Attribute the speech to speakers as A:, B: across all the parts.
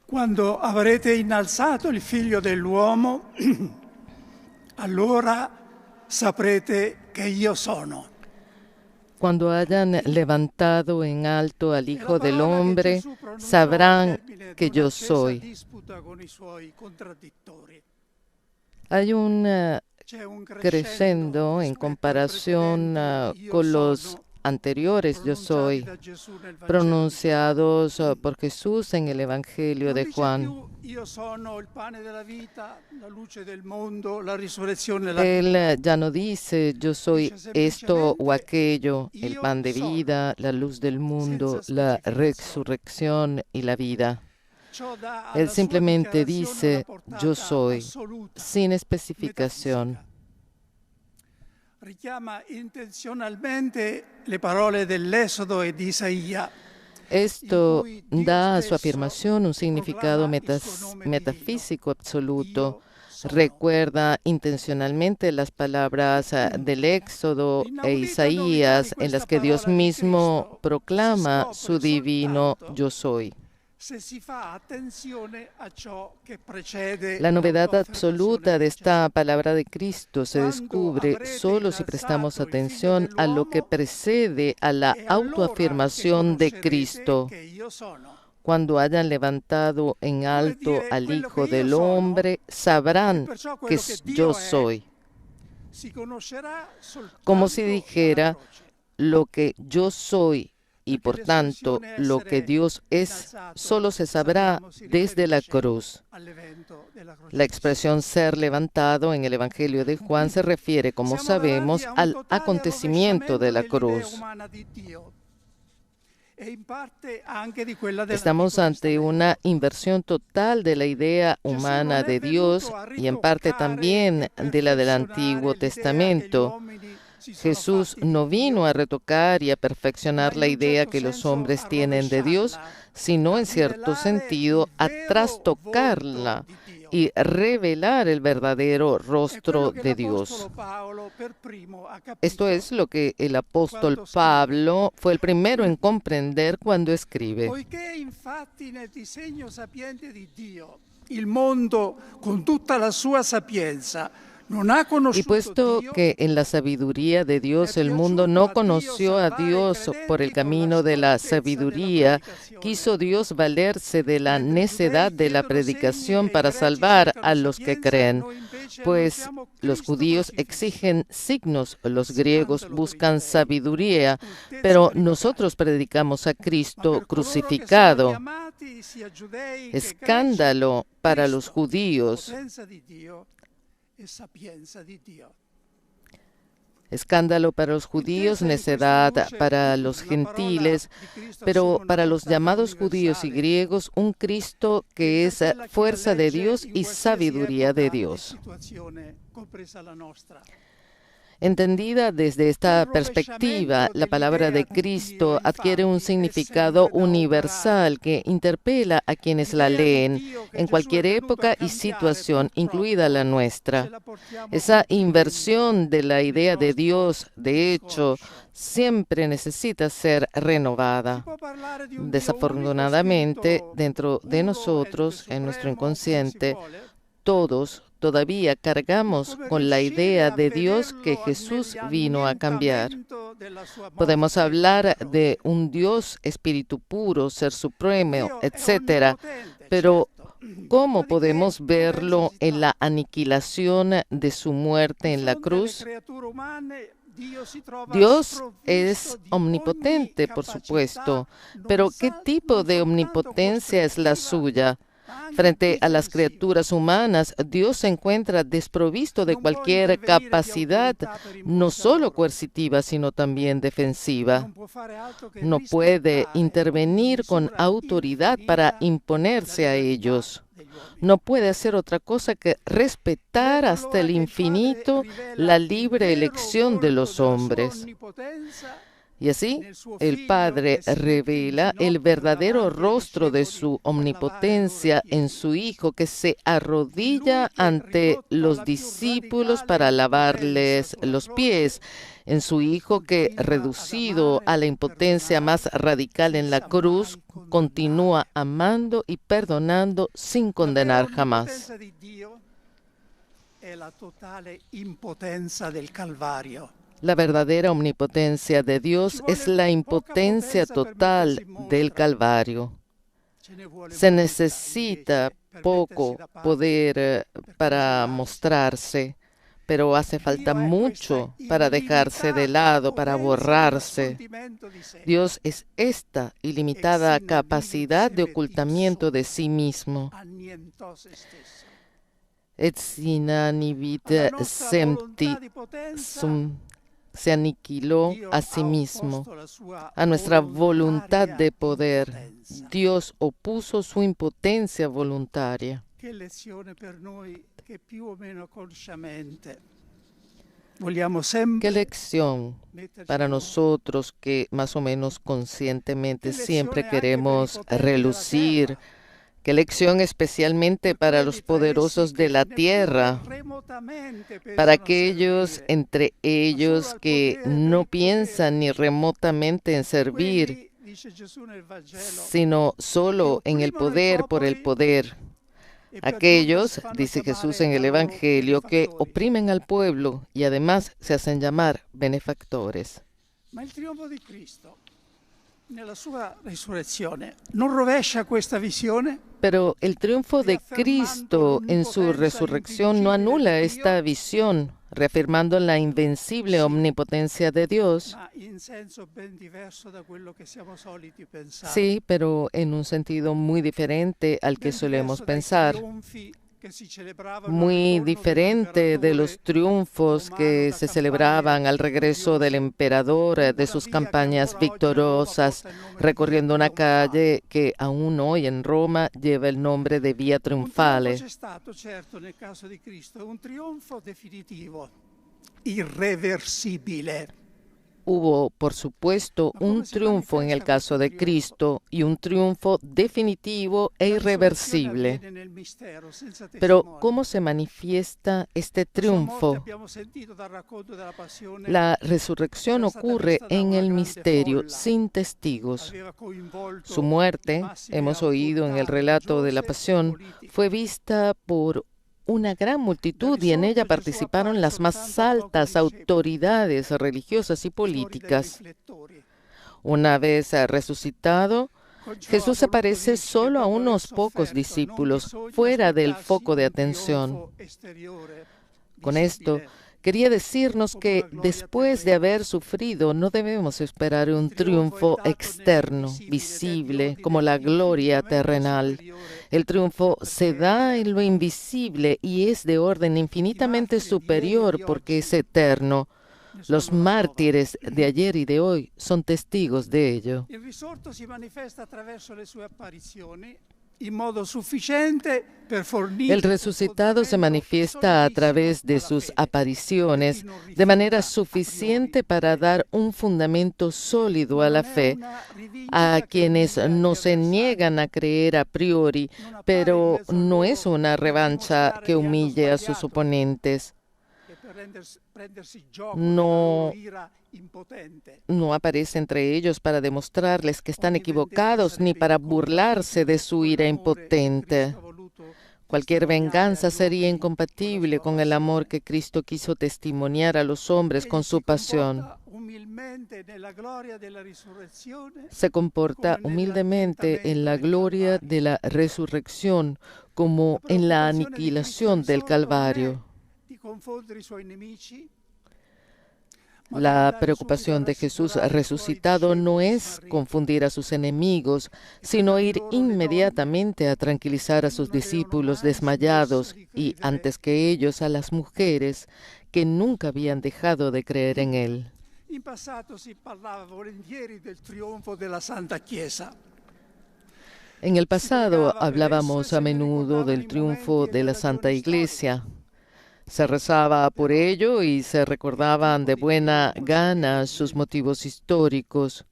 A: Quando avrete innalzato il Figlio dell'uomo, allora saprete che io sono.
B: Cuando hayan levantado en alto al Hijo del Hombre, sabrán que yo soy. Hay un crescendo en comparación con los anteriores yo soy, pronunciados por Jesús en el Evangelio de Juan. Él ya no dice yo soy esto o aquello, el pan de vida, la luz del mundo, la resurrección y la vida. Él simplemente dice yo soy, sin especificación.
A: Richiama intenzionalmente le parole dell'Esodo e di Isaia.
B: Esto da a su afirmación un significado metafísico absoluto. Recuerda intencionalmente las palabras del Éxodo e Isaías en las que Dios mismo proclama su divino yo soy. La novedad absoluta de esta palabra de Cristo se descubre solo si prestamos atención a lo que precede a la autoafirmación de Cristo. Cuando hayan levantado en alto al Hijo del Hombre, sabrán que yo soy. Como si dijera, lo que yo soy y por tanto lo que Dios es, solo se sabrá desde la cruz. La expresión ser levantado en el Evangelio de Juan se refiere, como sabemos, al acontecimiento de la cruz. Estamos ante una inversión total de la idea humana de Dios y en parte también de la del Antiguo Testamento. Jesús no vino a retocar y a perfeccionar la idea que los hombres tienen de Dios, sino en cierto sentido a trastocarla y revelar el verdadero rostro de Dios. Esto es lo que el apóstol Pablo fue el primero en comprender cuando escribe.
A: Poiché infatti nel disegno sapiente di Dio, il mondo con tutta la sua sapienza
B: Y puesto que en la sabiduría de Dios el mundo no conoció a Dios por el camino de la sabiduría, quiso Dios valerse de la necedad de la predicación para salvar a los que creen. Pues los judíos exigen signos, los griegos buscan sabiduría, pero nosotros predicamos a Cristo crucificado. Escándalo para los judíos. Escándalo para los judíos, necedad para los gentiles, pero para los llamados judíos y griegos, un Cristo que es fuerza de Dios y sabiduría de Dios. Entendida desde esta perspectiva, la palabra de Cristo adquiere un significado universal que interpela a quienes la leen en cualquier época y situación, incluida la nuestra. Esa inversión de la idea de Dios, de hecho, siempre necesita ser renovada. Desafortunadamente, dentro de nosotros, en nuestro inconsciente, todos todavía cargamos con la idea de Dios que Jesús vino a cambiar. Podemos hablar de un Dios, espíritu puro, ser supremo, etc. Pero ¿cómo podemos verlo en la aniquilación de su muerte en la cruz? Dios es omnipotente, por supuesto, pero ¿qué tipo de omnipotencia es la suya? Frente a las criaturas humanas, Dios se encuentra desprovisto de cualquier capacidad, no solo coercitiva, sino también defensiva. No puede intervenir con autoridad para imponerse a ellos. No puede hacer otra cosa que respetar hasta el infinito la libre elección de los hombres. Y así el Padre revela el verdadero rostro de su omnipotencia en su Hijo, que se arrodilla ante los discípulos para lavarles los pies, en su Hijo que, reducido a la impotencia más radical en la cruz, continúa amando y perdonando sin condenar jamás. La verdadera omnipotencia de Dios es la impotencia total del Calvario. Se necesita poco poder para mostrarse, pero hace falta mucho para dejarse de lado, para borrarse. Dios es esta ilimitada capacidad de ocultamiento de sí mismo. Et sina nihil sempti sum. Se aniquiló a sí mismo. A nuestra voluntad de poder, Dios opuso su impotencia voluntaria.
A: Qué
B: lección para nosotros que más o menos conscientemente siempre queremos relucir. Qué lección especialmente para los poderosos de la tierra, para aquellos entre ellos que no piensan ni remotamente en servir, sino solo en el poder por el poder. Aquellos, dice Jesús en el Evangelio, que oprimen al pueblo y además se hacen llamar benefactores. Pero el triunfo de Cristo en su resurrección no anula esta visión, reafirmando la invencible omnipotencia de Dios. Sí, pero en un sentido muy diferente al que solemos pensar. Muy diferente de los triunfos que se celebraban al regreso del emperador de sus campañas victoriosas, recorriendo una calle que aún hoy en Roma lleva el nombre de Via Triunfale. Hubo, por supuesto, un triunfo en el caso de Cristo y un triunfo definitivo e irreversible. Pero, ¿cómo se manifiesta este triunfo? La resurrección ocurre en el misterio, sin testigos. Su muerte, hemos oído en el relato de la Pasión, fue vista por una gran multitud y en ella participaron las más altas autoridades religiosas y políticas. Una vez resucitado, Jesús aparece solo a unos pocos discípulos, fuera del foco de atención. Con esto, quería decirnos que después de haber sufrido no debemos esperar un triunfo externo, visible, como la gloria terrenal. El triunfo se da en lo invisible y es de orden infinitamente superior porque es eterno. Los mártires de ayer y de hoy son testigos de ello. El resucitado se manifiesta a través de sus apariciones de manera suficiente para dar un fundamento sólido a la fe a quienes no se niegan a creer a priori, pero no es una revancha que humille a sus oponentes. No aparece entre ellos para demostrarles que están equivocados ni para burlarse de su ira impotente. Cualquier venganza sería incompatible con el amor que Cristo quiso testimoniar a los hombres con su pasión. Se comporta humildemente en la gloria de la resurrección como en la aniquilación del Calvario. La preocupación de Jesús resucitado no es confundir a sus enemigos, sino ir inmediatamente a tranquilizar a sus discípulos desmayados y, antes que ellos, a las mujeres que nunca habían dejado de creer en Él. En el pasado hablábamos a menudo del triunfo de la Santa Iglesia. Se rezaba por ello y se recordaban de buena gana sus motivos históricos.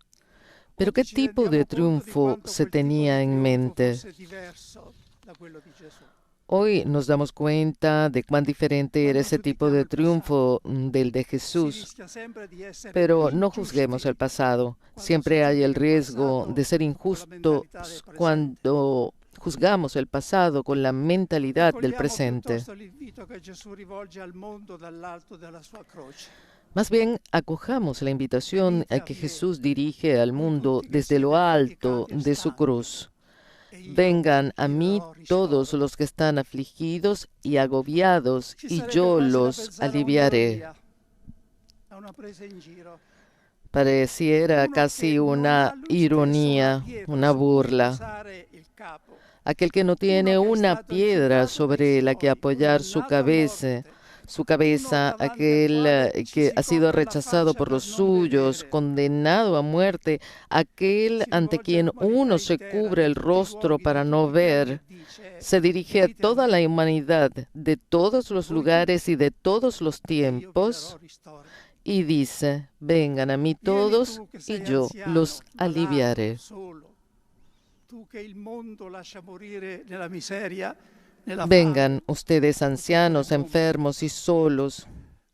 B: Pero ¿qué tipo de triunfo se tenía en mente? Hoy nos damos cuenta de cuán diferente era ese tipo de triunfo del de Jesús. Pero no juzguemos el pasado. Siempre hay el riesgo de ser injustos cuando juzgamos el pasado con la mentalidad del presente. Más bien, acojamos la invitación a que Jesús dirige al mundo desde lo alto de su cruz. Vengan a mí todos los que están afligidos y agobiados, y yo los aliviaré. Pareciera casi una ironía, una burla. Aquel que no tiene una piedra sobre la que apoyar su cabeza, aquel que ha sido rechazado por los suyos, condenado a muerte, aquel ante quien uno se cubre el rostro para no ver, se dirige a toda la humanidad de todos los lugares y de todos los tiempos y dice: vengan a mí todos y yo los aliviaré. Vengan ustedes ancianos, enfermos y solos,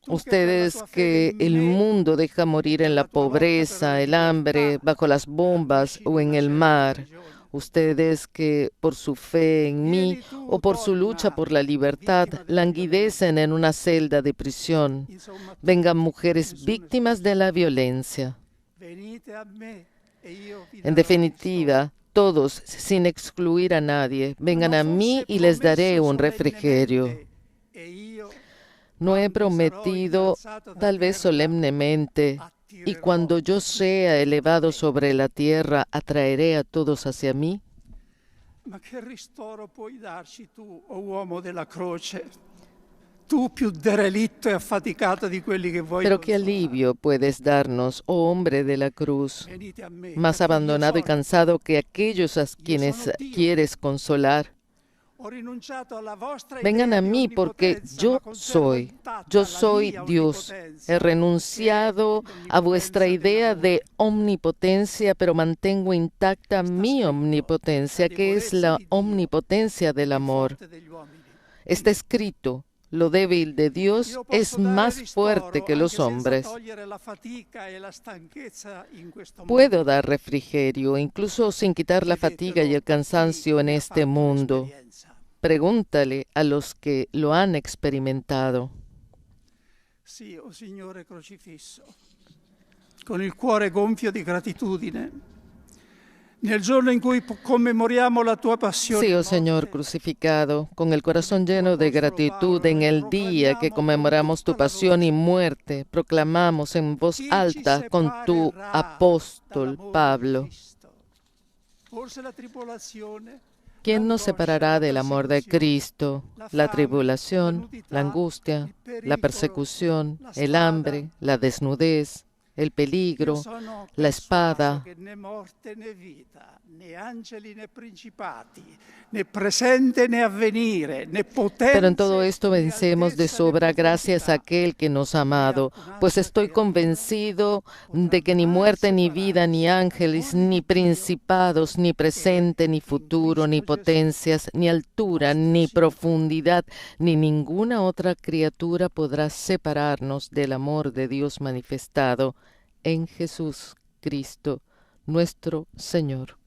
B: ustedes que el mundo deja morir en la pobreza, el hambre, bajo las bombas o en el mar, ustedes que por su fe en mí o por su lucha por la libertad languidecen en una celda de prisión. Vengan mujeres víctimas de la violencia. En definitiva, todos, sin excluir a nadie, vengan a mí y les daré un refrigerio. No he prometido, tal vez solemnemente, y cuando yo sea elevado sobre la tierra, atraeré a todos hacia mí.
A: Ma che ristoro puoi darci tu, o uomo della croce? Tú più derelitto e affaticato di quelli che vuoi
B: Pero qué alivio puedes darnos, oh hombre de la cruz, más abandonado y cansado que aquellos a quienes quieres consolar. Vengan a mí porque yo soy Dios. He renunciado a vuestra idea de omnipotencia, pero mantengo intacta mi omnipotencia, que es la omnipotencia del amor. Está escrito: lo débil de Dios es más fuerte que los hombres. Puedo dar refrigerio, incluso sin quitar la fatiga y el cansancio en este mundo. Pregúntale a los que lo han experimentado.
A: Sí, oh Signore crocifisso, con il cuore gonfio di gratitudine, nel giorno in cui commemoriamo la tua passione.
B: Sí, oh Señor crucificado, con el corazón lleno de gratitud, en el día que conmemoramos tu pasión y muerte, proclamamos en voz alta con tu apóstol Pablo: ¿quién nos separará del amor de Cristo? La tribulación, la angustia, la persecución, el hambre, la desnudez, el peligro, la espada. Pero en todo esto vencemos de sobra gracias a aquel que nos ha amado, pues estoy convencido de que ni muerte, ni vida, ni ángeles, ni principados, ni presente, ni futuro, ni potencias, ni altura, ni profundidad, ni ninguna otra criatura podrá separarnos del amor de Dios manifestado en Jesús Cristo, nuestro Señor.